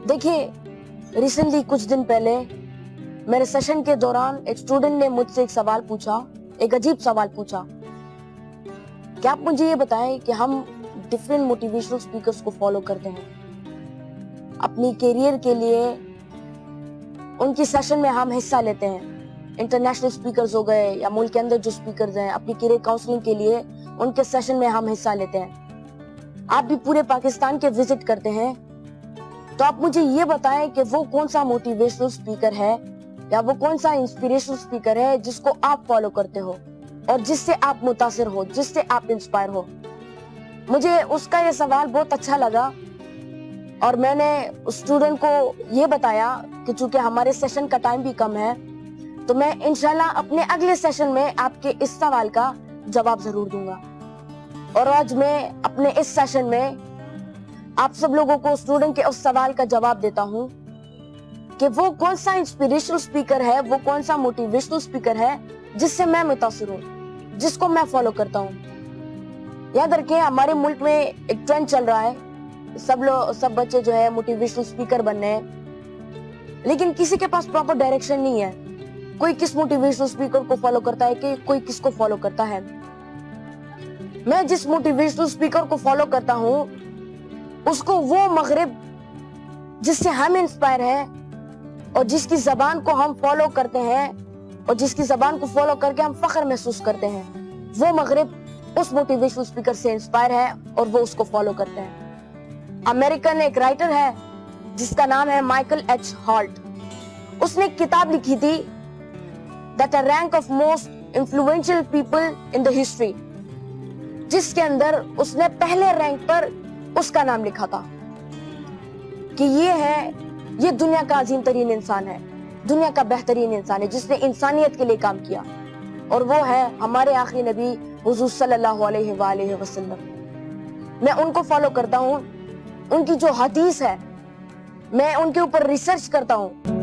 देखिए, रिसेंटली कुछ दिन पहले मेरे सेशन के दौरान एक स्टूडेंट ने मुझसे एक सवाल पूछा, एक अजीब सवाल पूछा। क्या आप मुझे ये बताएं कि हम डिफरेंट मोटिवेशनल स्पीकर्स को फॉलो करते हैं अपनी कैरियर के लिए, उनकी सेशन में हम हिस्सा लेते हैं। इंटरनेशनल स्पीकर्स हो गए या मुल्क के अंदर जो स्पीकर्स हैं, अपनी कैरियर काउंसलिंग के लिए उनके सेशन में हम हिस्सा लेते हैं। आप भी पूरे पाकिस्तान के विजिट करते हैं, तो आप मुझे ये बताएं कि वो कौन सा मोटिवेशनल स्पीकर है या वो कौन सा इंस्पिरेशनल स्पीकर है जिसको आप फॉलो करते हो और जिससे आप मुतासिर हो, जिससे आप इंस्पायर हो। मुझे उसका ये सवाल बहुत अच्छा लगा और मैंने उस स्टूडेंट को ये बताया कि चूंकि हमारे सेशन का टाइम भी कम है, तो मैं इंशाल्लाह अपने अगले सेशन में आपके इस सवाल का जवाब जरूर दूंगा। और आज मैं अपने इस सेशन में आप सब लोगों को स्टूडेंट के उस सवाल का जवाब देता हूं कि वो कौन सा इंस्पिरेशनल स्पीकर है, वो कौन सा मोटिवेशनल स्पीकर है जिससे मैं मुतासिर हूं, जिसको मैं फॉलो करता हूं। याद रखें, हमारे मुल्क में एक ट्रेंड चल रहा है, सब बच्चे जो है मोटिवेशनल स्पीकर बनने हैं, लेकिन किसी के पास प्रॉपर डायरेक्शन नहीं है। कोई किस मोटिवेशनल स्पीकर को फॉलो करता है कि कोई किसको फॉलो करता है। मैं जिस मोटिवेशनल स्पीकर को फॉलो करता हूं, उसको वो मगरिब जिससे हम इंस्पायर हैं और जिसकी जबान को हम फॉलो करते हैं और जिसकी जबान को फॉलो करके हम फख्र महसूस करते हैं, वो मगरिब उस मोटिवेशनल स्पीकर से इंस्पायर है और वो उसको फॉलो करते हैं। अमेरिकन एक राइटर है जिसका नाम है माइकल एच हॉल्ट। उसने एक किताब लिखी थी, that a rank of most influential people in the history, जिसके अंदर उसने पहले रैंक पर उसका नाम लिखा था कि ये दुनिया का अजीम तरीन इंसान है, दुनिया का बेहतरीन इंसान है जिसने इंसानियत के लिए काम किया, और वो है हमारे आखिरी नबी हुजूर सल्लल्लाहु अलैहि वसल्लम। मैं उनको फॉलो करता हूँ, उनकी जो हदीस है मैं उनके ऊपर रिसर्च करता हूँ।